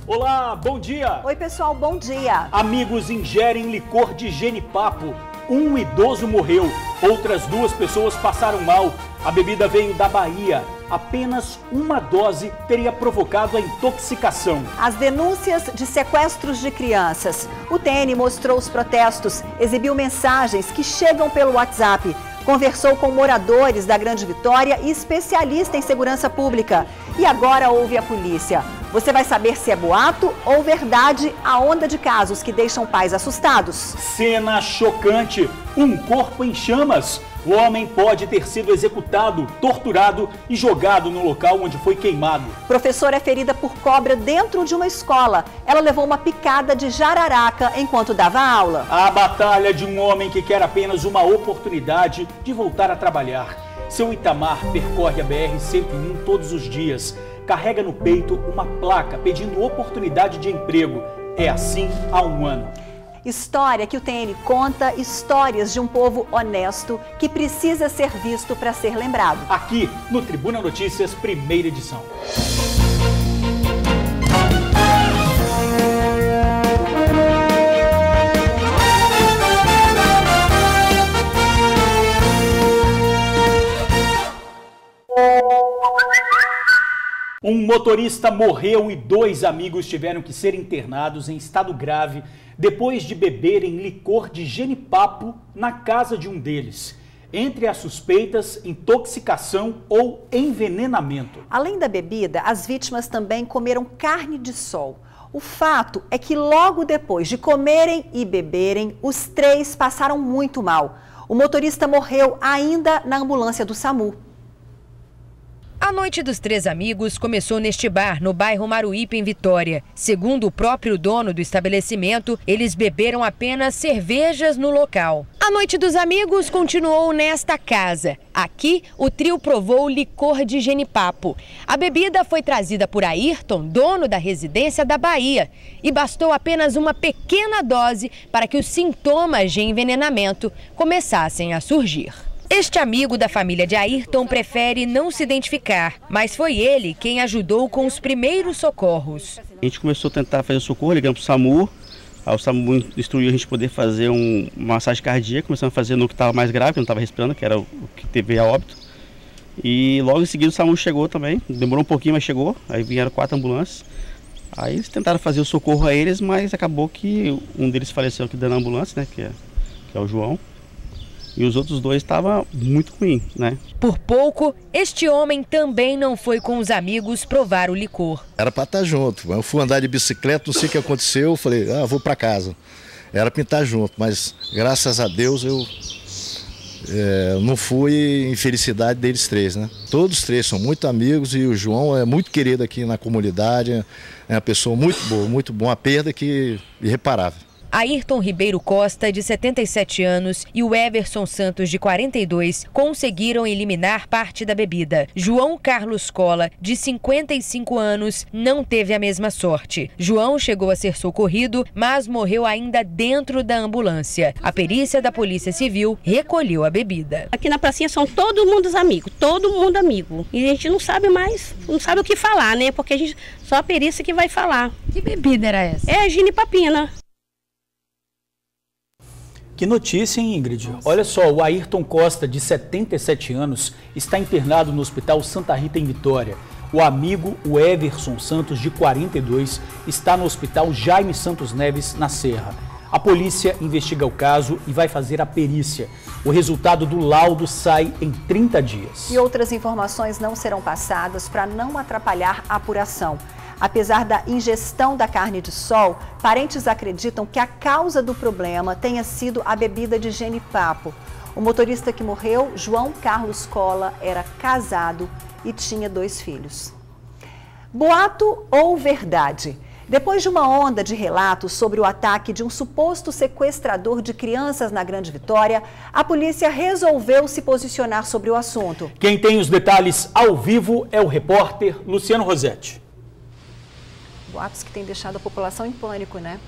Olá, bom dia! Oi, pessoal, bom dia! Amigos ingerem licor de genipapo. Um idoso morreu, outras 2 pessoas passaram mal. A bebida veio da Bahia. Apenas uma dose teria provocado a intoxicação. As denúncias de sequestros de crianças. O TN mostrou os protestos, exibiu mensagens que chegam pelo WhatsApp. Conversou com moradores da Grande Vitória e especialista em segurança pública. E agora ouve a polícia. Você vai saber se é boato ou verdade a onda de casos que deixam pais assustados. Cena chocante. Um corpo em chamas. O homem pode ter sido executado, torturado e jogado no local onde foi queimado. Professora é ferida por cobra dentro de uma escola. Ela levou uma picada de jararaca enquanto dava aula. A batalha de um homem que quer apenas uma oportunidade de voltar a trabalhar. Seu Itamar percorre a BR-101 todos os dias. Carrega no peito uma placa pedindo oportunidade de emprego. É assim há um ano. História que o TN conta, histórias de um povo honesto que precisa ser visto para ser lembrado. Aqui no Tribuna Notícias, primeira edição. Um motorista morreu e 2 amigos tiveram que ser internados em estado grave depois de beberem licor de genipapo na casa de um deles. Entre as suspeitas, intoxicação ou envenenamento. Além da bebida, as vítimas também comeram carne de sol. O fato é que logo depois de comerem e beberem, os 3 passaram muito mal. O motorista morreu ainda na ambulância do SAMU. A noite dos 3 amigos começou neste bar, no bairro Maruípe, em Vitória. Segundo o próprio dono do estabelecimento, eles beberam apenas cervejas no local. A noite dos amigos continuou nesta casa. Aqui, o trio provou licor de genipapo. A bebida foi trazida por Ayrton, dono da residência da Bahia. E bastou apenas uma pequena dose para que os sintomas de envenenamento começassem a surgir. Este amigo da família de Ayrton prefere não se identificar, mas foi ele quem ajudou com os primeiros socorros. A gente começou a tentar fazer o socorro, ligamos para o SAMU. Aí o SAMU instruiu a gente poder fazer uma massagem cardíaca. Começamos a fazer no que estava mais grave, que não estava respirando, que era o que teve a óbito. E logo em seguida o SAMU chegou também, demorou um pouquinho, mas chegou. Aí vieram 4 ambulâncias. Aí eles tentaram fazer o socorro a eles, mas acabou que um deles faleceu aqui dentro da ambulância, né, que é o João. E os outros 2 estavam muito ruins, né? Por pouco, este homem também não foi com os amigos provar o licor. Era para estar junto. Eu fui andar de bicicleta, não sei o que aconteceu, falei, vou para casa. Era para estar junto, mas graças a Deus eu não fui em felicidade deles 3, né? Todos 3 são muito amigos e o João é muito querido aqui na comunidade, é uma pessoa muito boa, muito bom, uma perda que irreparável. Ayrton Ribeiro Costa, de 77 anos, e o Everson Santos, de 42, conseguiram eliminar parte da bebida. João Carlos Cola, de 55 anos, não teve a mesma sorte. João chegou a ser socorrido, mas morreu ainda dentro da ambulância. A perícia da Polícia Civil recolheu a bebida. Aqui na pracinha são todo mundo amigos, todo mundo amigo. E a gente não sabe mais, não sabe o que falar, né? Porque só a perícia que vai falar. Que bebida era essa? É a ginipapina. Que notícia, hein, Ingrid? Olha só, o Ayrton Costa, de 77 anos, está internado no Hospital Santa Rita, em Vitória. O amigo, o Everson Santos, de 42, está no Hospital Jaime Santos Neves, na Serra. A polícia investiga o caso e vai fazer a perícia. O resultado do laudo sai em 30 dias. E outras informações não serão passadas para não atrapalhar a apuração. Apesar da ingestão da carne de sol, parentes acreditam que a causa do problema tenha sido a bebida de genipapo. O motorista que morreu, João Carlos Cola, era casado e tinha 2 filhos. Boato ou verdade? Depois de uma onda de relatos sobre o ataque de um suposto sequestrador de crianças na Grande Vitória, a polícia resolveu se posicionar sobre o assunto. Quem tem os detalhes ao vivo é o repórter Luciano Rossetti. Boatos que têm deixado a população em pânico, né?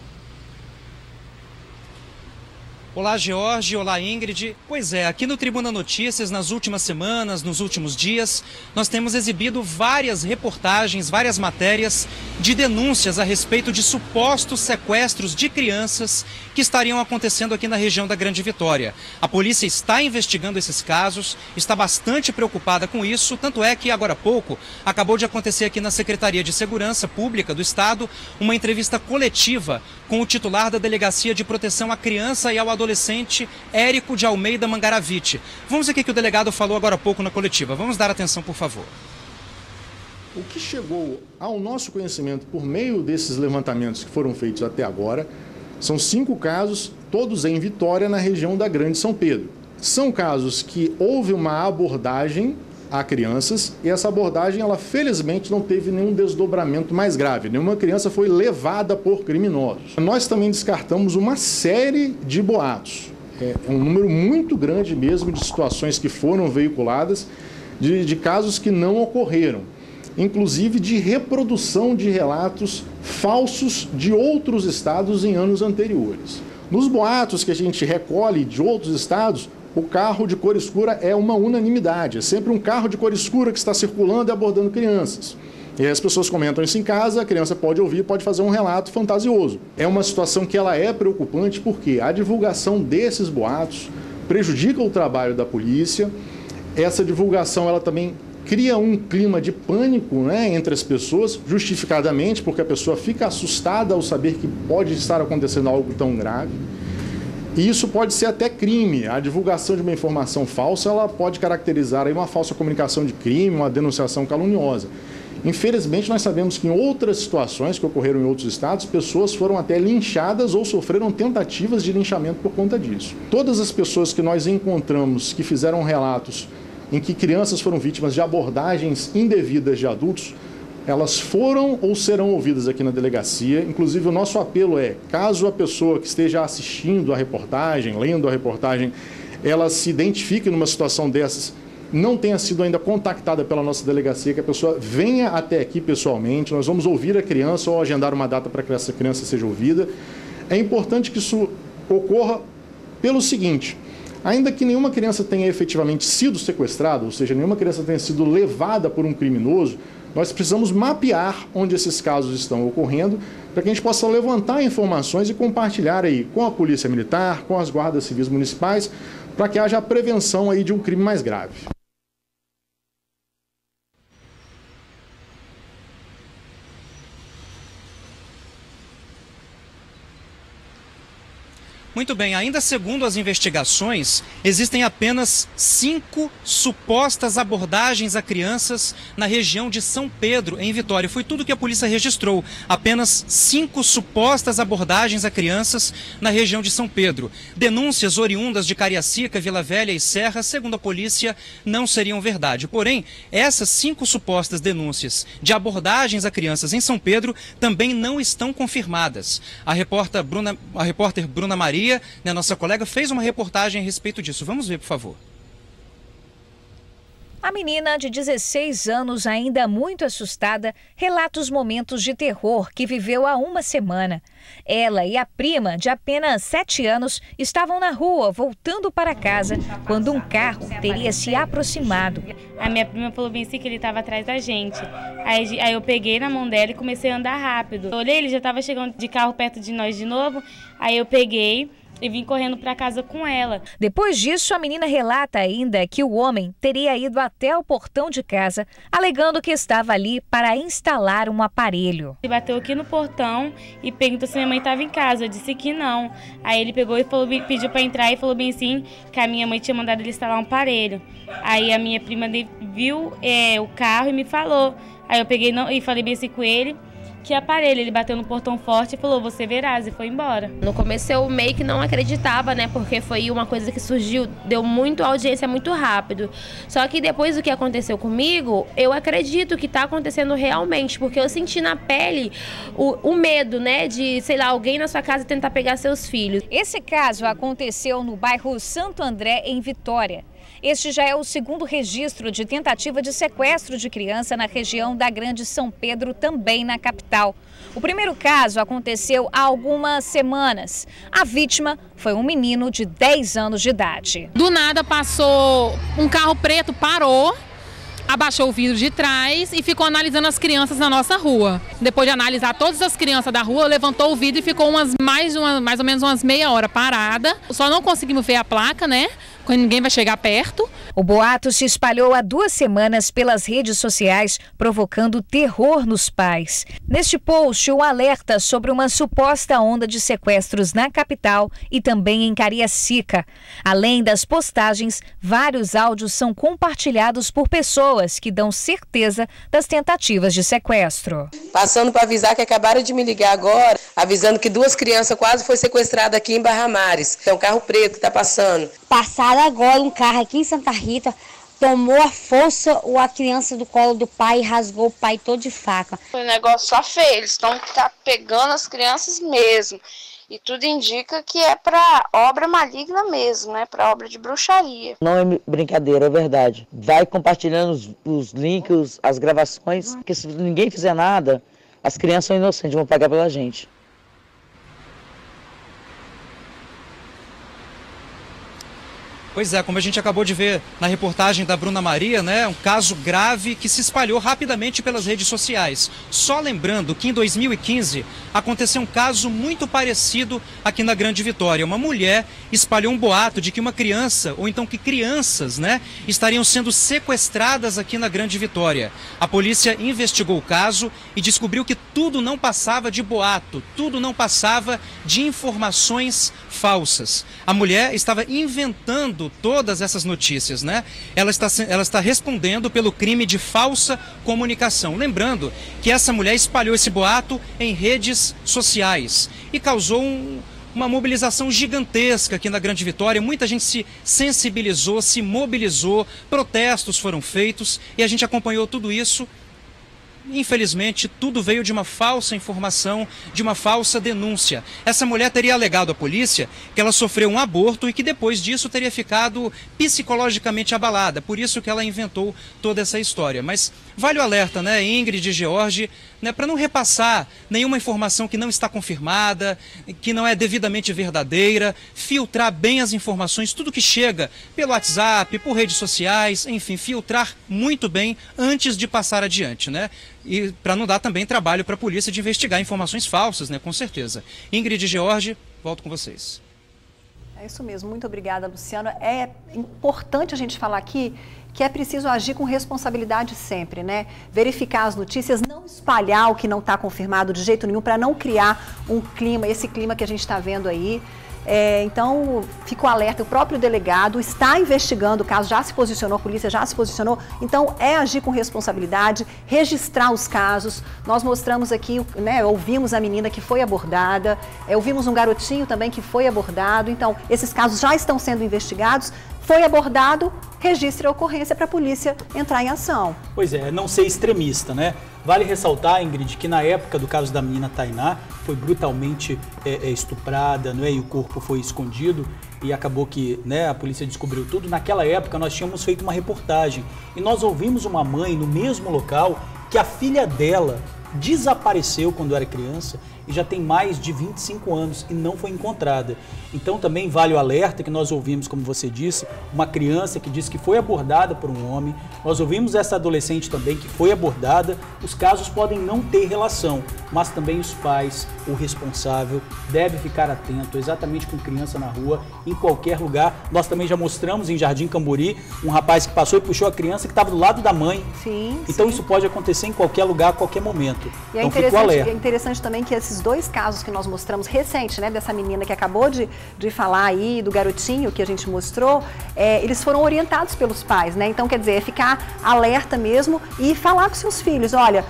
Olá, George. Olá, Ingrid. Pois é, aqui no Tribuna Notícias, nas últimas semanas, nos últimos dias, nós temos exibido várias reportagens, várias matérias de denúncias a respeito de supostos sequestros de crianças que estariam acontecendo aqui na região da Grande Vitória. A polícia está investigando esses casos, está bastante preocupada com isso, tanto é que agora há pouco acabou de acontecer aqui na Secretaria de Segurança Pública do Estado uma entrevista coletiva com o titular da Delegacia de Proteção à Criança e ao Adolescente, Érico de Almeida Mangaravite. Vamos ver o que o delegado falou agora há pouco na coletiva. Vamos dar atenção, por favor. O que chegou ao nosso conhecimento por meio desses levantamentos que foram feitos até agora são 5 casos, todos em Vitória, na região da Grande São Pedro. São casos que houve uma abordagem a crianças e essa abordagem, ela felizmente não teve nenhum desdobramento mais grave. Nenhuma criança foi levada por criminosos. Nós também descartamos uma série de boatos. É um número muito grande mesmo de situações que foram veiculadas, de casos que não ocorreram. Inclusive de reprodução de relatos falsos de outros estados em anos anteriores. Nos boatos que a gente recolhe de outros estados, o carro de cor escura é uma unanimidade. É sempre um carro de cor escura que está circulando e abordando crianças. E as pessoas comentam isso em casa, a criança pode ouvir, pode fazer um relato fantasioso. É uma situação que ela é preocupante porque a divulgação desses boatos prejudica o trabalho da polícia. Essa divulgação, ela também cria um clima de pânico, né, entre as pessoas, justificadamente, porque a pessoa fica assustada ao saber que pode estar acontecendo algo tão grave. E isso pode ser até crime. A divulgação de uma informação falsa, ela pode caracterizar aí uma falsa comunicação de crime, uma denunciação caluniosa. Infelizmente, nós sabemos que em outras situações que ocorreram em outros estados, pessoas foram até linchadas ou sofreram tentativas de linchamento por conta disso. Todas as pessoas que nós encontramos que fizeram relatos em que crianças foram vítimas de abordagens indevidas de adultos, elas foram ou serão ouvidas aqui na delegacia. Inclusive, o nosso apelo é, caso a pessoa que esteja assistindo a reportagem, lendo a reportagem, ela se identifique numa situação dessas, não tenha sido ainda contactada pela nossa delegacia, que a pessoa venha até aqui pessoalmente, nós vamos ouvir a criança ou agendar uma data para que essa criança seja ouvida. É importante que isso ocorra pelo seguinte: ainda que nenhuma criança tenha efetivamente sido sequestrada, ou seja, nenhuma criança tenha sido levada por um criminoso, nós precisamos mapear onde esses casos estão ocorrendo para que a gente possa levantar informações e compartilhar aí com a Polícia Militar, com as guardas civis municipais, para que haja a prevenção aí de um crime mais grave. Muito bem, ainda segundo as investigações, existem apenas 5 supostas abordagens a crianças na região de São Pedro, em Vitória. Foi tudo que a polícia registrou, apenas 5 supostas abordagens a crianças na região de São Pedro. Denúncias oriundas de Cariacica, Vila Velha e Serra, segundo a polícia, não seriam verdade. Porém, essas 5 supostas denúncias de abordagens a crianças em São Pedro também não estão confirmadas. A repórter Bruna Maria, né, nossa colega, fez uma reportagem a respeito disso. Vamos ver, por favor. A menina de 16 anos, ainda muito assustada, relata os momentos de terror que viveu há uma semana. Ela e a prima, de apenas 7 anos, estavam na rua, voltando para casa, quando um carro teria se aproximado. A minha prima falou bem assim que ele estava atrás da gente. Aí eu peguei na mão dela e comecei a andar rápido. Eu olhei, ele já estava chegando de carro perto de nós de novo. Aí eu peguei e vim correndo para casa com ela. Depois disso, a menina relata ainda que o homem teria ido até o portão de casa, alegando que estava ali para instalar um aparelho. Ele bateu aqui no portão e perguntou se minha mãe estava em casa. Eu disse que não. Aí ele pegou e pediu para entrar e falou bem assim que a minha mãe tinha mandado ele instalar um aparelho. Aí a minha prima viu o carro e me falou. Aí eu peguei e falei bem assim com ele. Que aparelho, ele bateu no portão forte e falou, você verás, e foi embora. No começo eu meio que não acreditava, né, porque foi uma coisa que surgiu, deu muito audiência muito rápido. Só que depois do que aconteceu comigo, eu acredito que tá acontecendo realmente, porque eu senti na pele o medo, né, de, sei lá, alguém na sua casa tentar pegar seus filhos. Esse caso aconteceu no bairro Santo André, em Vitória. Este já é o segundo registro de tentativa de sequestro de criança na região da Grande São Pedro, também na capital. O primeiro caso aconteceu há algumas semanas. A vítima foi um menino de 10 anos de idade. Do nada passou um carro preto, parou, abaixou o vidro de trás e ficou analisando as crianças na nossa rua. Depois de analisar todas as crianças da rua, levantou o vidro e ficou mais ou menos umas meia hora parada. Só não conseguimos ver a placa, né? Quando ninguém vai chegar perto. O boato se espalhou há 2 semanas pelas redes sociais, provocando terror nos pais. Neste post, o alerta sobre uma suposta onda de sequestros na capital e também em Cariacica. Além das postagens, vários áudios são compartilhados por pessoas que dão certeza das tentativas de sequestro. Passando para avisar que acabaram de me ligar agora, avisando que 2 crianças quase foram sequestradas aqui em Barra Mares. É um carro preto que está passando. Passaram agora um carro aqui em Santa Rita, tomou à força a criança do colo do pai e rasgou o pai todo de faca. O negócio só feio, eles estão pegando as crianças mesmo. E tudo indica que é para obra maligna mesmo, né? Para obra de bruxaria. Não é brincadeira, é verdade. Vai compartilhando os links, as gravações, porque se ninguém fizer nada, as crianças são inocentes, vão pagar pela gente. Pois é, como a gente acabou de ver na reportagem da Bruna Maria, né, um caso grave que se espalhou rapidamente pelas redes sociais. Só lembrando que em 2015 aconteceu um caso muito parecido aqui na Grande Vitória. Uma mulher espalhou um boato de que uma criança, ou então que crianças, né, estariam sendo sequestradas aqui na Grande Vitória. A polícia investigou o caso e descobriu que tudo não passava de boato, tudo não passava de informações falsas. A mulher estava inventando todas essas notícias, né? Ela está respondendo pelo crime de falsa comunicação. Lembrando que essa mulher espalhou esse boato em redes sociais e causou uma mobilização gigantesca aqui na Grande Vitória. Muita gente se sensibilizou, se mobilizou, protestos foram feitos e a gente acompanhou tudo isso. Infelizmente, tudo veio de uma falsa informação, de uma falsa denúncia. Essa mulher teria alegado à polícia que ela sofreu um aborto e que depois disso teria ficado psicologicamente abalada. Por isso que ela inventou toda essa história. Mas vale o alerta, né, Ingrid e George, né, para não repassar nenhuma informação que não está confirmada, que não é devidamente verdadeira, filtrar bem as informações, tudo que chega pelo WhatsApp, por redes sociais, enfim, filtrar muito bem antes de passar adiante, né? E para não dar também trabalho para a polícia de investigar informações falsas, né? Com certeza. Ingrid e George, volto com vocês. É isso mesmo, muito obrigada, Luciano. É importante a gente falar aqui que é preciso agir com responsabilidade sempre, né? Verificar as notícias, não espalhar o que não está confirmado de jeito nenhum, para não criar um clima, esse clima que a gente está vendo aí. Então, fica o alerta, o próprio delegado está investigando o caso, já se posicionou, a polícia já se posicionou, então é agir com responsabilidade, registrar os casos. Nós mostramos aqui, né, ouvimos a menina que foi abordada, ouvimos um garotinho também que foi abordado, então esses casos já estão sendo investigados. Foi abordado, registre a ocorrência para a polícia entrar em ação. Pois é, não ser extremista, né? Vale ressaltar, Ingrid, que na época do caso da menina Tainá, foi brutalmente estuprada, não é? E o corpo foi escondido e acabou que, né, a polícia descobriu tudo. Naquela época nós tínhamos feito uma reportagem e nós ouvimos uma mãe no mesmo local que a filha dela desapareceu quando era criança e já tem mais de 25 anos e não foi encontrada. Então também vale o alerta que nós ouvimos, como você disse, uma criança que disse que foi abordada por um homem. Nós ouvimos essa adolescente também que foi abordada. Os casos podem não ter relação, mas também os pais, o responsável, deve ficar atento exatamente com criança na rua, em qualquer lugar. Nós também já mostramos em Jardim Camburi um rapaz que passou e puxou a criança que estava do lado da mãe. Sim, então sim. Isso pode acontecer em qualquer lugar, a qualquer momento. E então fica o alerta. É interessante também que esses 2 casos que nós mostramos recente, né, dessa menina que acabou de falar aí, do garotinho que a gente mostrou, eles foram orientados pelos pais, né? Então, quer dizer, é ficar alerta mesmo e falar com seus filhos, olha,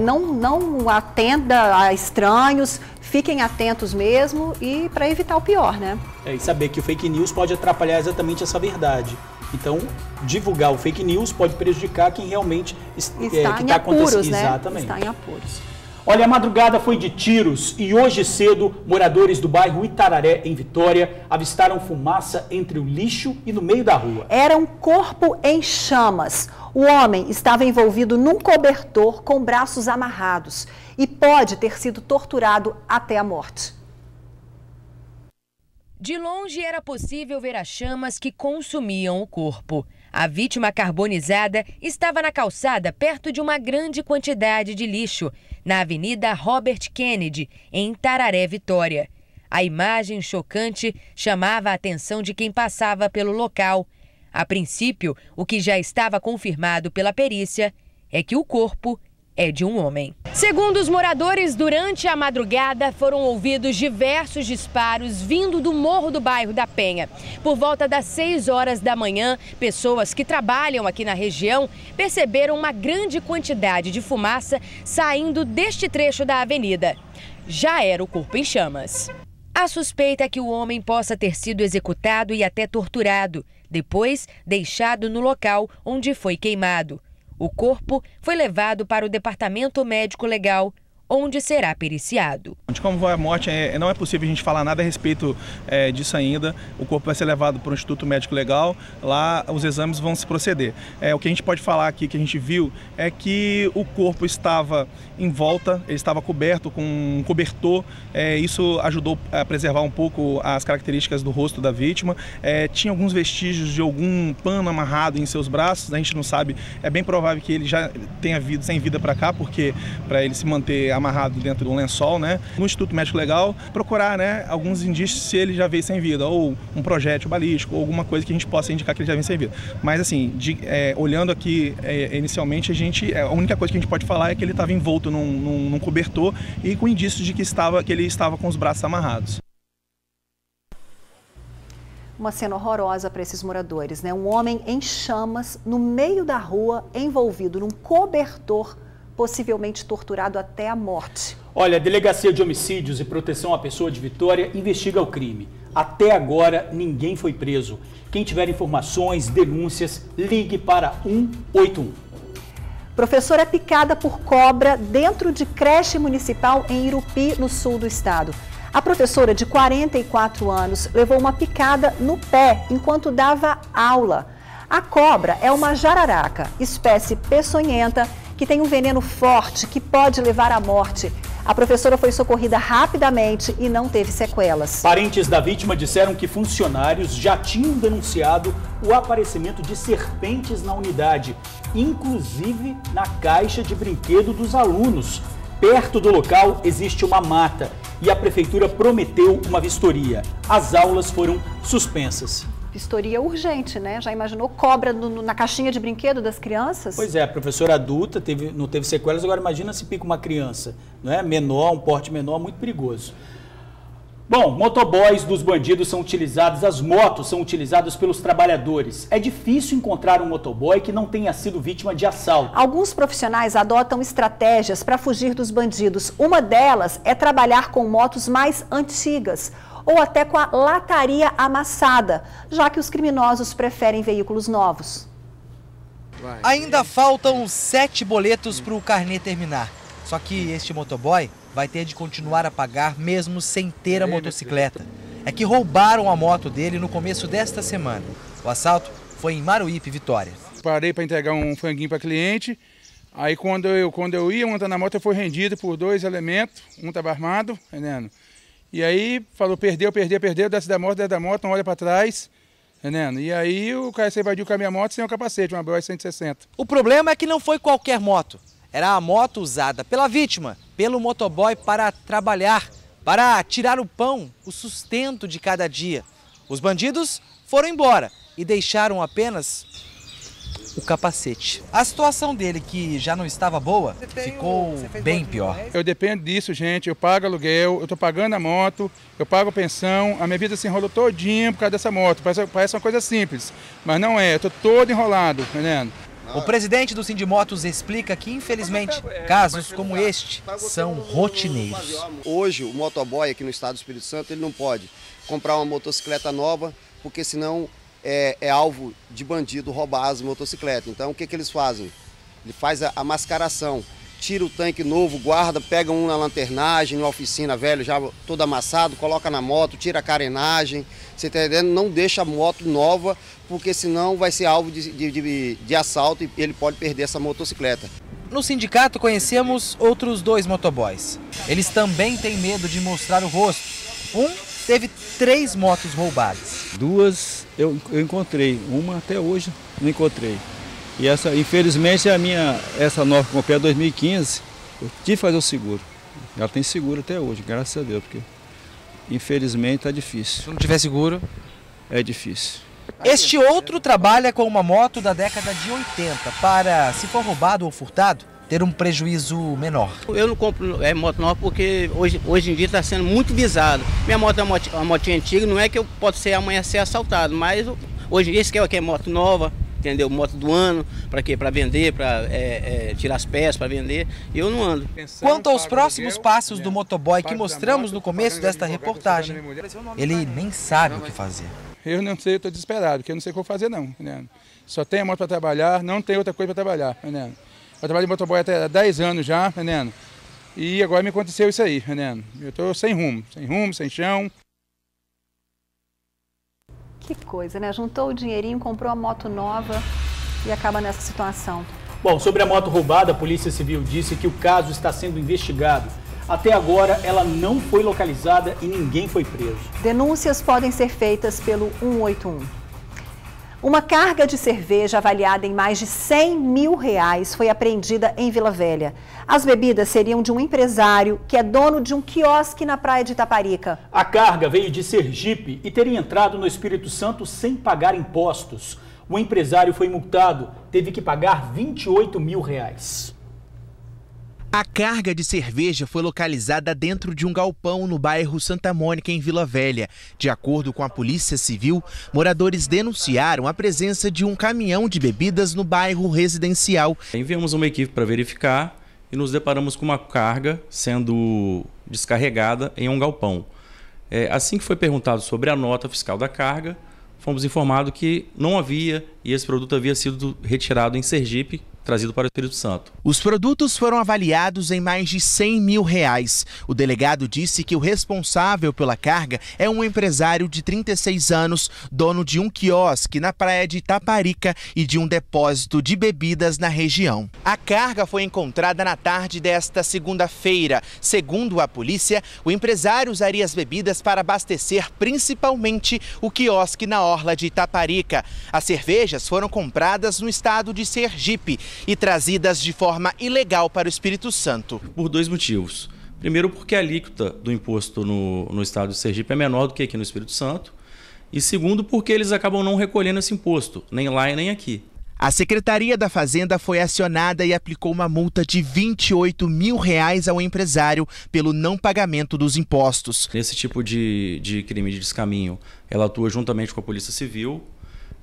não atenda a estranhos, fiquem atentos mesmo e para evitar o pior, né? E saber que o fake news pode atrapalhar exatamente essa verdade. Então, divulgar o fake news pode prejudicar quem realmente está em apuros, né? Exatamente. Está em apuros. Olha, a madrugada foi de tiros e hoje cedo, moradores do bairro Itararé, em Vitória, avistaram fumaça entre o lixo e no meio da rua. Era um corpo em chamas. O homem estava envolvido num cobertor com braços amarrados e pode ter sido torturado até a morte. De longe era possível ver as chamas que consumiam o corpo. A vítima carbonizada estava na calçada perto de uma grande quantidade de lixo, na Avenida Robert Kennedy, em Itararé, Vitória. A imagem chocante chamava a atenção de quem passava pelo local. A princípio, o que já estava confirmado pela perícia é que o corpo é de um homem. Segundo os moradores, durante a madrugada foram ouvidos diversos disparos vindo do morro do bairro da Penha. Por volta das 6 horas da manhã, pessoas que trabalham aqui na região perceberam uma grande quantidade de fumaça saindo deste trecho da avenida. Já era o corpo em chamas. A suspeita é que o homem possa ter sido executado e até torturado, depois deixado no local onde foi queimado. O corpo foi levado para o Departamento Médico Legal, onde será periciado. De como foi a morte, não é possível a gente falar nada a respeito disso ainda. O corpo vai ser levado para o Instituto Médico Legal, lá os exames vão se proceder. O que a gente pode falar aqui, que a gente viu, é que o corpo estava em volta, ele estava coberto com um cobertor, isso ajudou a preservar um pouco as características do rosto da vítima. Tinha alguns vestígios de algum pano amarrado em seus braços, a gente não sabe, é bem provável que ele já tenha vindo sem vida para cá, porque para ele se manter amarrado dentro de um lençol, né? No Instituto Médico Legal, procurar, né, alguns indícios se ele já veio sem vida, ou um projétil balístico, ou alguma coisa que a gente possa indicar que ele já veio sem vida. Mas assim, olhando aqui inicialmente, a única coisa que a gente pode falar é que ele estava envolto num cobertor e com indícios de que ele estava com os braços amarrados. Uma cena horrorosa para esses moradores, né? Um homem em chamas no meio da rua, envolvido num cobertor, possivelmente torturado até a morte. Olha, a Delegacia de Homicídios e Proteção à Pessoa de Vitória investiga o crime. Até agora, ninguém foi preso. Quem tiver informações, denúncias, ligue para 181. Professora é picada por cobra dentro de creche municipal em Irupi, no sul do estado. A professora, de 44 anos, levou uma picada no pé enquanto dava aula. A cobra é uma jararaca, espécie peçonhenta, que tem um veneno forte que pode levar à morte. A professora foi socorrida rapidamente e não teve sequelas. Parentes da vítima disseram que funcionários já tinham denunciado o aparecimento de serpentes na unidade, inclusive na caixa de brinquedo dos alunos. Perto do local existe uma mata e a prefeitura prometeu uma vistoria. As aulas foram suspensas. Vistoria urgente, né? Já imaginou cobra na caixinha de brinquedo das crianças? Pois é, a professora adulta não teve sequelas, agora imagina se pica uma criança, não é? Menor, um porte menor, muito perigoso. Bom, motoboys dos bandidos são utilizados, as motos são utilizadas pelos trabalhadores. É difícil encontrar um motoboy que não tenha sido vítima de assalto. Alguns profissionais adotam estratégias para fugir dos bandidos. Uma delas é trabalhar com motos mais antigas, ou até com a lataria amassada, já que os criminosos preferem veículos novos. Ainda faltam 7 boletos para o carnê terminar. Só que este motoboy vai ter de continuar a pagar mesmo sem ter a motocicleta. É que roubaram a moto dele no começo desta semana. O assalto foi em Maruípe, Vitória. Parei para entregar um franguinho para cliente. Aí quando eu ia montando a moto, eu fui rendido por 2 elementos. Um estava armado, entendendo? E aí falou, perdeu, desce da moto, não olha para trás, entendendo? E aí o cara se evadiu com a minha moto sem o capacete, uma BO 160. O problema é que não foi qualquer moto. Era a moto usada pela vítima, pelo motoboy para trabalhar, para tirar o pão, o sustento de cada dia. Os bandidos foram embora e deixaram apenas o capacete. A situação dele, que já não estava boa, ficou bem pior. Eu dependo disso, gente. Eu pago aluguel, eu estou pagando a moto, eu pago pensão, a minha vida se enrolou todinha por causa dessa moto. Parece uma coisa simples, mas não é. Eu estou todo enrolado, entendendo? O presidente do Sindimotos explica que, infelizmente, casos como este são rotineiros. Hoje, o motoboy aqui no estado do Espírito Santo, ele não pode comprar uma motocicleta nova, porque senão é alvo de bandido roubar as motocicletas. Então, o que eles fazem? Ele faz a mascaração. tira o tanque novo, guarda, pega um na lanternagem, na oficina velho, já todo amassado, coloca na moto, tira a carenagem, você tá entendendo? Não deixa a moto nova, porque senão vai ser alvo de assalto e ele pode perder essa motocicleta. No sindicato conhecemos outros 2 motoboys. Eles também têm medo de mostrar o rosto. Um teve 3 motos roubadas. 2 eu encontrei, uma até hoje não encontrei. E essa, infelizmente, essa nova que eu comprei é 2015, eu tive que fazer o seguro. Ela tem seguro até hoje, graças a Deus, porque infelizmente está difícil. Se não tiver seguro? É difícil. Este outro trabalha com uma moto da década de 80 para, se for roubado ou furtado, ter um prejuízo menor. Eu não compro moto nova porque hoje em dia está sendo muito visado. Minha moto é uma motinha antiga, não é que eu posso amanhã ser assaltado, mas hoje em dia se quer moto nova, entendeu? Moto do ano, para quê? Para vender, para tirar as peças, para vender. Eu não ando. Quanto aos próximos passos do motoboy que mostramos no começo desta reportagem, ele nem sabe o que fazer. Eu não sei, eu estou desesperado, porque eu não sei o que vou fazer não, entendeu? Só tenho a moto para trabalhar, não tem outra coisa para trabalhar, entendeu? Eu trabalho de motoboy até há 10 anos já, entendeu? E agora me aconteceu isso aí, entendeu? Eu estou sem rumo, sem chão. Que coisa, né? Juntou o dinheirinho, comprou a moto nova e acaba nessa situação. Bom, sobre a moto roubada, a Polícia Civil disse que o caso está sendo investigado. Até agora, ela não foi localizada e ninguém foi preso. Denúncias podem ser feitas pelo 181. Uma carga de cerveja avaliada em mais de R$100 mil foi apreendida em Vila Velha. As bebidas seriam de um empresário que é dono de um quiosque na praia de Itaparica. A carga veio de Sergipe e teria entrado no Espírito Santo sem pagar impostos. O empresário foi multado, teve que pagar R$28 mil. A carga de cerveja foi localizada dentro de um galpão no bairro Santa Mônica, em Vila Velha. De acordo com a Polícia Civil, moradores denunciaram a presença de um caminhão de bebidas no bairro residencial. Enviamos uma equipe para verificar e nos deparamos com uma carga sendo descarregada em um galpão. Assim que foi perguntado sobre a nota fiscal da carga, fomos informados que não havia e esse produto havia sido retirado em Sergipe, trazido para o Espírito Santo. Os produtos foram avaliados em mais de R$100 mil. O delegado disse que o responsável pela carga é um empresário de 36 anos, dono de um quiosque na praia de Itaparica e de um depósito de bebidas na região. A carga foi encontrada na tarde desta segunda-feira. Segundo a polícia, o empresário usaria as bebidas para abastecer principalmente o quiosque na orla de Itaparica. As cervejas foram compradas no estado de Sergipe e trazidas de forma ilegal para o Espírito Santo. Por 2 motivos. Primeiro, porque a alíquota do imposto no estado de Sergipe é menor do que aqui no Espírito Santo. E segundo, porque eles acabam não recolhendo esse imposto, nem lá e nem aqui. A Secretaria da Fazenda foi acionada e aplicou uma multa de R$28 mil ao empresário pelo não pagamento dos impostos. Nesse tipo de crime de descaminho, ela atua juntamente com a Polícia Civil.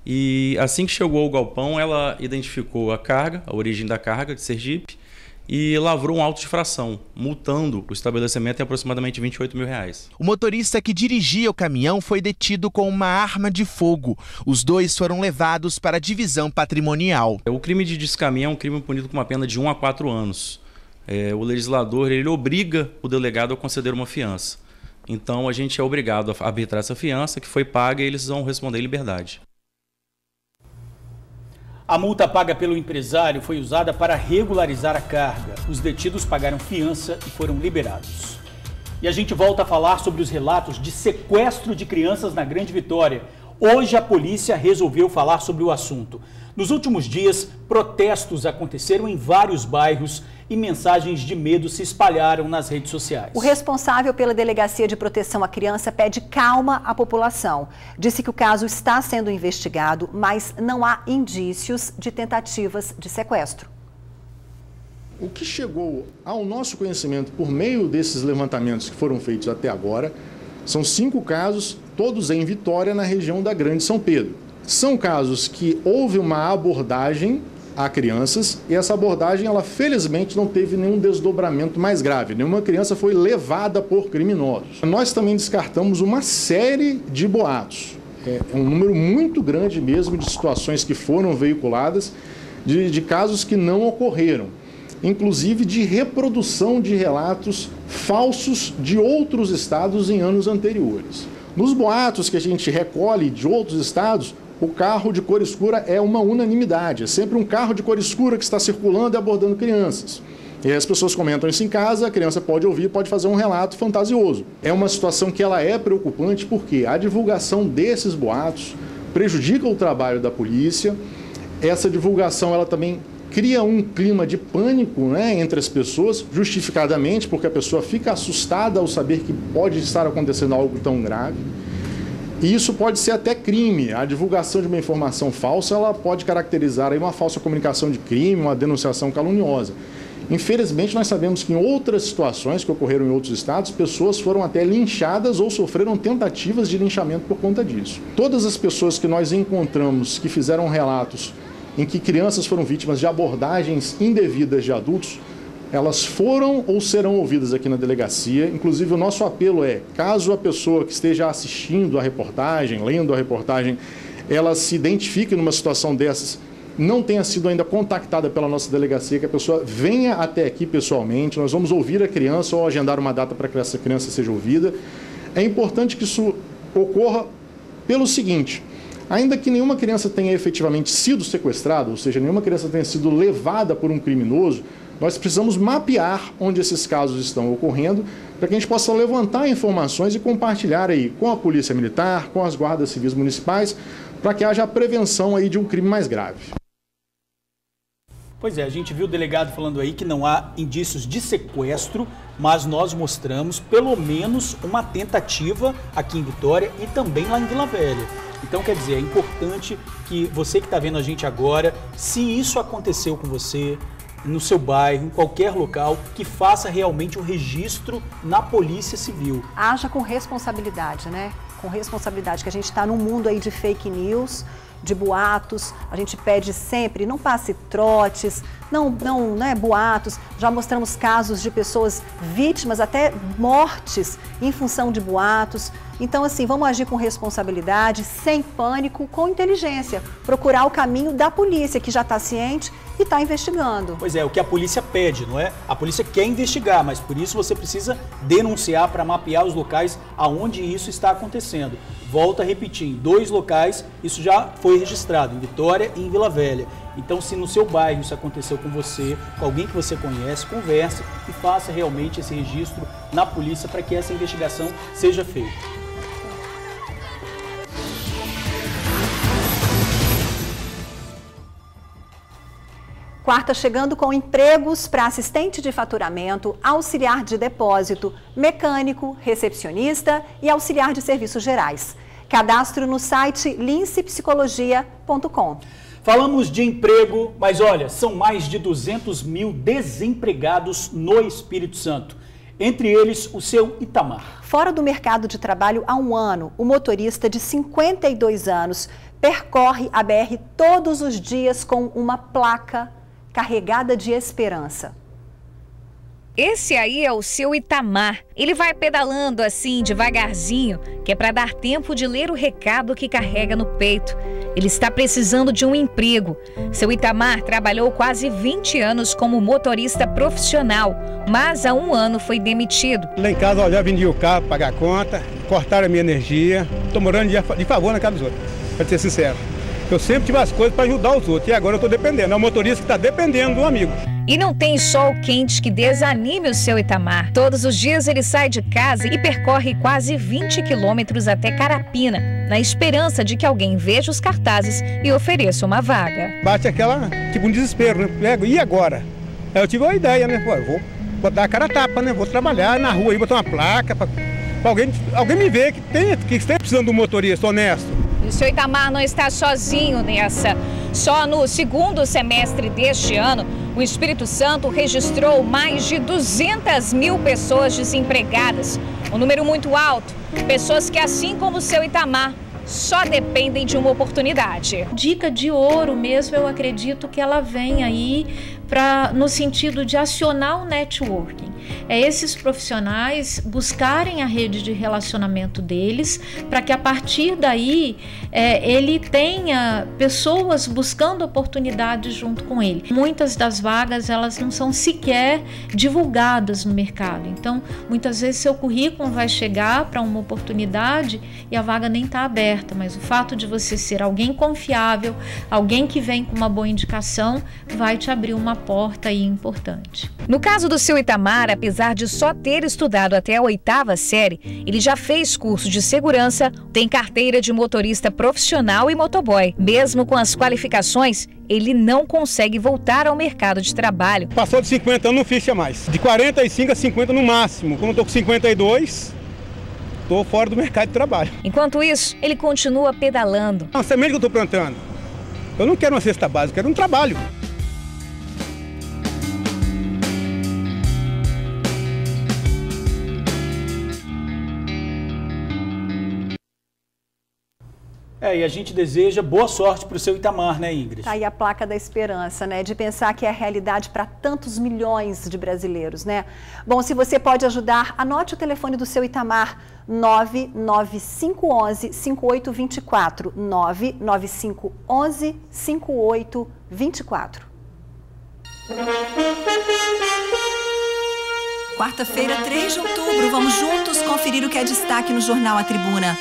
E assim que chegou ao galpão, ela identificou a carga, a origem da carga de Sergipe, e lavrou um auto de infração, multando o estabelecimento em aproximadamente R$28 mil. O motorista que dirigia o caminhão foi detido com uma arma de fogo. Os 2 foram levados para a divisão patrimonial. O crime de descaminho é um crime punido com uma pena de 1 a 4 anos. O legislador ele obriga o delegado a conceder uma fiança. Então a gente é obrigado a arbitrar essa fiança, que foi paga, e eles vão responder em liberdade. A multa paga pelo empresário foi usada para regularizar a carga. Os detidos pagaram fiança e foram liberados. E a gente volta a falar sobre os relatos de sequestro de crianças na Grande Vitória. Hoje a polícia resolveu falar sobre o assunto. Nos últimos dias, protestos aconteceram em vários bairros e mensagens de medo se espalharam nas redes sociais. O responsável pela Delegacia de Proteção à Criança pede calma à população. Disse que o caso está sendo investigado, mas não há indícios de tentativas de sequestro. O que chegou ao nosso conhecimento por meio desses levantamentos que foram feitos até agora, são 5 casos, todos em Vitória, na região da Grande São Pedro. São casos que houve uma abordagem a crianças e essa abordagem, ela felizmente não teve nenhum desdobramento mais grave. Nenhuma criança foi levada por criminosos. Nós também descartamos uma série de boatos. É um número muito grande mesmo de situações que foram veiculadas, de casos que não ocorreram. inclusive de reprodução de relatos falsos de outros estados em anos anteriores. Nos boatos que a gente recolhe de outros estados, o carro de cor escura é uma unanimidade, é sempre um carro de cor escura que está circulando e abordando crianças. E as pessoas comentam isso em casa, a criança pode ouvir, pode fazer um relato fantasioso. É uma situação que ela é preocupante porque a divulgação desses boatos prejudica o trabalho da polícia. Essa divulgação ela também cria um clima de pânico, né, entre as pessoas, justificadamente, porque a pessoa fica assustada ao saber que pode estar acontecendo algo tão grave. E isso pode ser até crime. A divulgação de uma informação falsa ela pode caracterizar aí uma falsa comunicação de crime, uma denunciação caluniosa. Infelizmente, nós sabemos que em outras situações que ocorreram em outros estados, pessoas foram até linchadas ou sofreram tentativas de linchamento por conta disso. Todas as pessoas que nós encontramos que fizeram relatos em que crianças foram vítimas de abordagens indevidas de adultos, elas foram ou serão ouvidas aqui na delegacia. Inclusive, o nosso apelo é, caso a pessoa que esteja assistindo a reportagem, lendo a reportagem, ela se identifique numa situação dessas, não tenha sido ainda contactada pela nossa delegacia, que a pessoa venha até aqui pessoalmente, nós vamos ouvir a criança ou agendar uma data para que essa criança seja ouvida. É importante que isso ocorra pelo seguinte: ainda que nenhuma criança tenha efetivamente sido sequestrada, ou seja, nenhuma criança tenha sido levada por um criminoso, nós precisamos mapear onde esses casos estão ocorrendo para que a gente possa levantar informações e compartilhar aí com a Polícia Militar, com as guardas civis municipais, para que haja a prevenção aí de um crime mais grave. Pois é, a gente viu o delegado falando aí que não há indícios de sequestro, mas nós mostramos pelo menos uma tentativa aqui em Vitória e também lá em Vila Velha. Então, quer dizer, é importante que você que está vendo a gente agora, se isso aconteceu com você, no seu bairro, em qualquer local, que faça realmente o registro na Polícia Civil. Haja com responsabilidade, né? Com responsabilidade, que a gente está num mundo aí de fake news, de boatos. A gente pede sempre, não passe trotes, não boatos. Já mostramos casos de pessoas vítimas, até mortes, em função de boatos. Então, assim, vamos agir com responsabilidade, sem pânico, com inteligência. Procurar o caminho da polícia, que já está ciente e está investigando. Pois é, o que a polícia pede, não é? A polícia quer investigar, mas por isso você precisa denunciar para mapear os locais aonde isso está acontecendo. Volto a repetir, em 2 locais isso já foi registrado, em Vitória e em Vila Velha. Então, se no seu bairro isso aconteceu com você, com alguém que você conhece, converse e faça realmente esse registro na polícia para que essa investigação seja feita. Quarta chegando com empregos para assistente de faturamento, auxiliar de depósito, mecânico, recepcionista e auxiliar de serviços gerais. Cadastro no site lincepsicologia.com. Falamos de emprego, mas olha, são mais de 200 mil desempregados no Espírito Santo. Entre eles, o seu Itamar. Fora do mercado de trabalho há um ano, o motorista de 52 anos percorre a BR todos os dias com uma placa carregada de esperança. Esse aí é o seu Itamar. Ele vai pedalando assim, devagarzinho, que é para dar tempo de ler o recado que carrega no peito. Ele está precisando de um emprego. Seu Itamar trabalhou quase 20 anos como motorista profissional, mas há um ano foi demitido. Lá em casa, eu já vendi o carro, pagar a conta, cortaram a minha energia. Estou morando de favor na casa dos outros, para ser sincero. Eu sempre tive as coisas para ajudar os outros e agora eu estou dependendo. É um motorista que está dependendo do amigo. E não tem sol quente que desanime o seu Itamar. Todos os dias ele sai de casa e percorre quase 20 quilômetros até Carapina, na esperança de que alguém veja os cartazes e ofereça uma vaga. Bate aquela, tipo um desespero, né? Pego, e agora? Aí eu tive uma ideia, né? Pô, vou botar a cara a tapa, né? Vou trabalhar na rua aí, botar uma placa para alguém me ver que está precisando de um motorista honesto. E o seu Itamar não está sozinho nessa. Só no segundo semestre deste ano, o Espírito Santo registrou mais de 200 mil pessoas desempregadas. Um número muito alto. Pessoas que, assim como o seu Itamar, só dependem de uma oportunidade. Dica de ouro mesmo, eu acredito que ela vem aí no sentido de acionar o networking. esses profissionais buscarem a rede de relacionamento deles, para que a partir daí ele tenha pessoas buscando oportunidades junto com ele. Muitas das vagas, elas não são sequer divulgadas no mercado, então muitas vezes seu currículo vai chegar para uma oportunidade e a vaga nem está aberta, mas o fato de você ser alguém confiável, alguém que vem com uma boa indicação, vai te abrir uma porta aí importante. No caso do seu Itamar, apesar de só ter estudado até a 8ª série, ele já fez curso de segurança, tem carteira de motorista profissional e motoboy. Mesmo com as qualificações, ele não consegue voltar ao mercado de trabalho. Passou de 50 anos, não ficha mais. De 45 a 50 no máximo. Como eu estou com 52, estou fora do mercado de trabalho. Enquanto isso, ele continua pedalando. A semente que eu estou plantando, eu não quero uma cesta básica, eu quero um trabalho. E a gente deseja boa sorte para o seu Itamar, né, Ingrid? Tá aí a placa da esperança, né? De pensar que é a realidade para tantos milhões de brasileiros, né? Bom, se você pode ajudar, anote o telefone do seu Itamar, 99511-5824. 99511-5824. Quarta-feira, 3 de outubro, vamos juntos conferir o que é destaque no Jornal A Tribuna.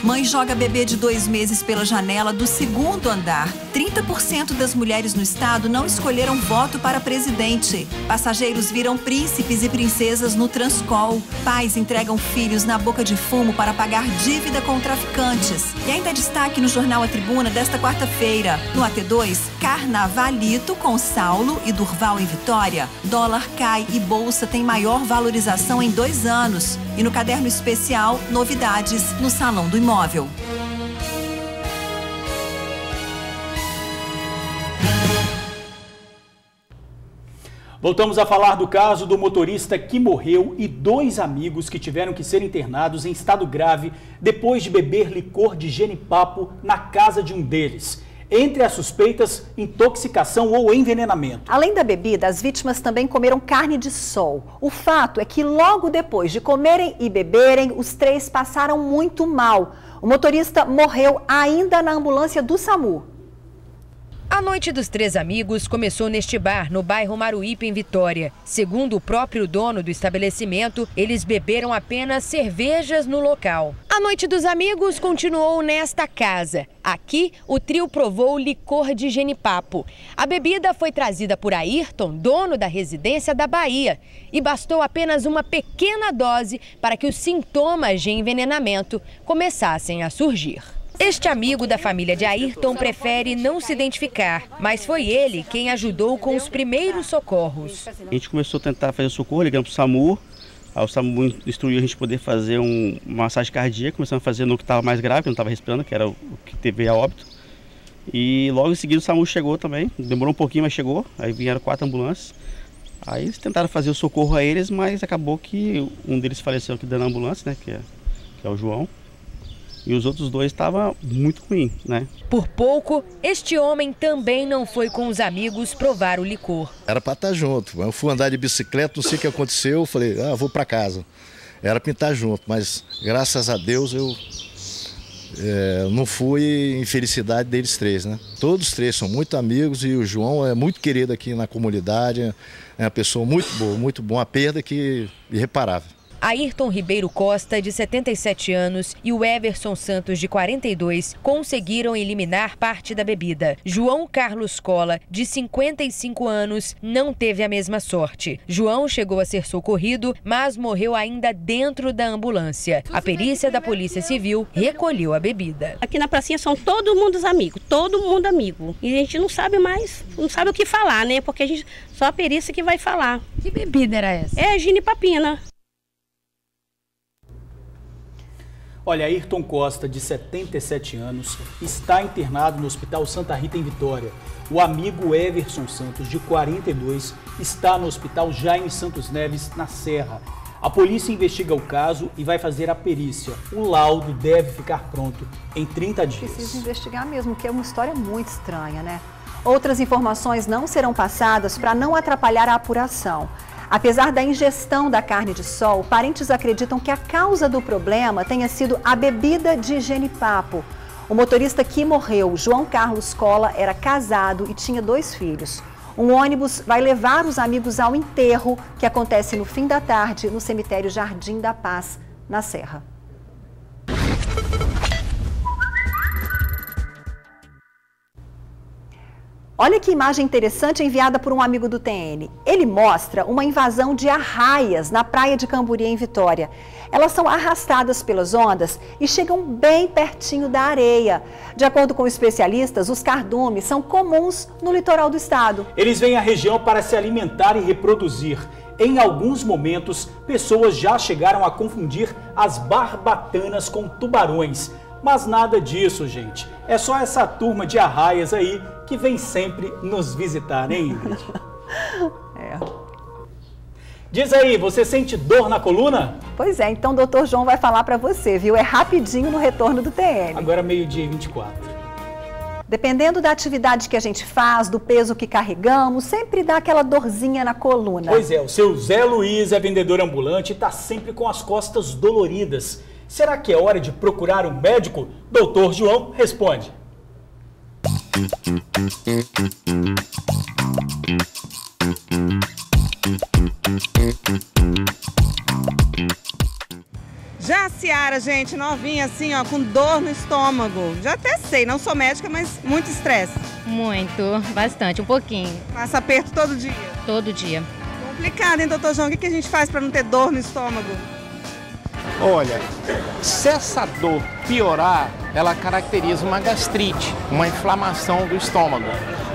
Mãe joga bebê de 2 meses pela janela do 2º andar. 30% das mulheres no estado não escolheram voto para presidente. Passageiros viram príncipes e princesas no Transcol. Pais entregam filhos na boca de fumo para pagar dívida com traficantes. E ainda destaque no Jornal A Tribuna desta quarta-feira. No AT2, Carnavalito com Saulo e Durval em Vitória. Dólar cai e bolsa tem maior valorização em 2 anos. E no caderno especial, novidades no Salão do Imóvel. Voltamos a falar do caso do motorista que morreu e 2 amigos que tiveram que ser internados em estado grave depois de beber licor de genipapo na casa de um deles. Entre as suspeitas, intoxicação ou envenenamento. Além da bebida, as vítimas também comeram carne de sol. O fato é que logo depois de comerem e beberem, os 3 passaram muito mal. O motorista morreu ainda na ambulância do SAMU. A noite dos 3 amigos começou neste bar, no bairro Maruípe, em Vitória. Segundo o próprio dono do estabelecimento, eles beberam apenas cervejas no local. A noite dos amigos continuou nesta casa. Aqui, o trio provou licor de genipapo. A bebida foi trazida por Ayrton, dono da residência da Bahia. E bastou apenas uma pequena dose para que os sintomas de envenenamento começassem a surgir. Este amigo da família de Ayrton prefere não se identificar, mas foi ele quem ajudou com os primeiros socorros. A gente começou a tentar fazer o socorro, ligamos para o SAMU. Aí o SAMU instruiu a gente poder fazer uma massagem cardíaca. Começamos a fazer no que estava mais grave, que não estava respirando, que era o que teve a óbito. E logo em seguida o SAMU chegou também, demorou um pouquinho, mas chegou. Aí vieram 4 ambulâncias. Aí eles tentaram fazer o socorro a eles, mas acabou que um deles faleceu aqui dentro da ambulância, né, que é o João. E os outros 2 estavam muito ruins, né? Por pouco, este homem também não foi com os amigos provar o licor. Era para estar junto. Eu fui andar de bicicleta, não sei o que aconteceu, eu falei, vou para casa. Era para estar junto, mas graças a Deus eu não fui em felicidade deles 3, né? Todos 3 são muito amigos e o João é muito querido aqui na comunidade, é uma pessoa muito boa, uma perda irreparável. Ayrton Ribeiro Costa, de 77 anos, e o Everson Santos, de 42, conseguiram eliminar parte da bebida. João Carlos Cola, de 55 anos, não teve a mesma sorte. João chegou a ser socorrido, mas morreu ainda dentro da ambulância. A perícia da Polícia Civil recolheu a bebida. Aqui na pracinha são todo mundo amigo. E a gente não sabe mais, não sabe o que falar, né? Porque só a perícia que vai falar. Que bebida era essa? É ginipapina. Olha, Ayrton Costa, de 77 anos, está internado no Hospital Santa Rita, em Vitória. O amigo Everson Santos, de 42, está no Hospital Jaime Santos Neves, na Serra. A polícia investiga o caso e vai fazer a perícia. O laudo deve ficar pronto em 30 dias. Precisa investigar mesmo, que é uma história muito estranha, né? Outras informações não serão passadas para não atrapalhar a apuração. Apesar da ingestão da carne de sol, parentes acreditam que a causa do problema tenha sido a bebida de genipapo. O motorista que morreu, João Carlos Cola, era casado e tinha 2 filhos. Um ônibus vai levar os amigos ao enterro, que acontece no fim da tarde no cemitério Jardim da Paz, na Serra. Olha que imagem interessante enviada por um amigo do TN. Ele mostra uma invasão de arraias na praia de Camburi, em Vitória. Elas são arrastadas pelas ondas e chegam bem pertinho da areia. De acordo com especialistas, os cardumes são comuns no litoral do estado. Eles vêm à região para se alimentar e reproduzir. Em alguns momentos, pessoas já chegaram a confundir as barbatanas com tubarões. Mas nada disso, gente. É só essa turma de arraias aí que vem sempre nos visitar, hein, Ingrid? Diz aí, você sente dor na coluna? Pois é, então o Dr. João vai falar para você, viu? É rapidinho no retorno do TN. Agora 12h24. Dependendo da atividade que a gente faz, do peso que carregamos, sempre dá aquela dorzinha na coluna. Pois é, o seu Zé Luiz é vendedor ambulante e está sempre com as costas doloridas. Será que é hora de procurar um médico? Doutor João responde. Já a Ciara, gente, novinha assim, ó, com dor no estômago. Já até sei, não sou médica, mas muito estresse. Muito, bastante, um pouquinho. Passa aperto todo dia? Todo dia. Complicado, hein, doutor João? O que a gente faz para não ter dor no estômago? Olha, se essa dor piorar, ela caracteriza uma gastrite, uma inflamação do estômago.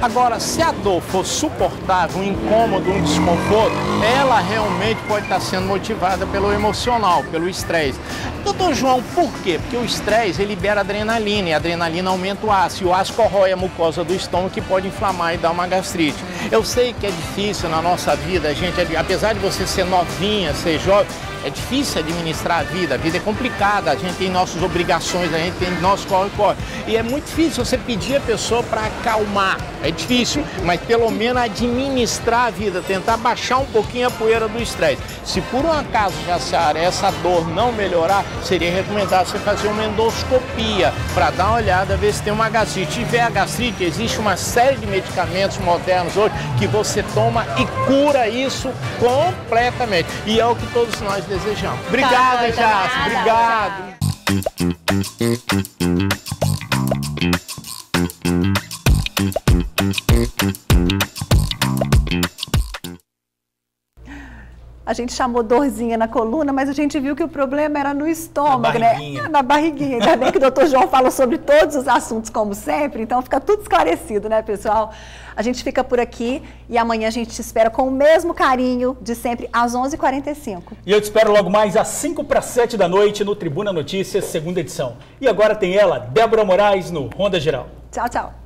Agora, se a dor for suportável, um incômodo, um desconforto, ela realmente pode estar sendo motivada pelo emocional, pelo estresse. Doutor João, por quê? Porque o estresse ele libera adrenalina e a adrenalina aumenta o ácido. E o ácido corrói a mucosa do estômago que pode inflamar e dar uma gastrite. Eu sei que é difícil na nossa vida, a gente, apesar de você ser novinha, ser jovem, é difícil administrar a vida é complicada, a gente tem nossas obrigações, a gente tem nosso corre-corre. E é muito difícil você pedir a pessoa para acalmar, é difícil, mas pelo menos administrar a vida, tentar baixar um pouquinho a poeira do estresse. Se por um acaso, Jaciara, essa dor não melhorar, seria recomendado você fazer uma endoscopia para dar uma olhada, ver se tem uma gastrite. Se tiver a gastrite, existe uma série de medicamentos modernos hoje que você toma e cura isso completamente. E é o que todos nós desejamos. Obrigada, Jaci. Obrigado. A gente chamou dorzinha na coluna, mas a gente viu que o problema era no estômago, né? Na barriguinha. Ainda bem que o doutor João fala sobre todos os assuntos, como sempre, então fica tudo esclarecido, né, pessoal? A gente fica por aqui e amanhã a gente te espera com o mesmo carinho de sempre, às 11h45. E eu te espero logo mais às 6h para 7 da noite no Tribuna Notícias, segunda edição. E agora tem ela, Débora Moraes, no Ronda Geral. Tchau, tchau.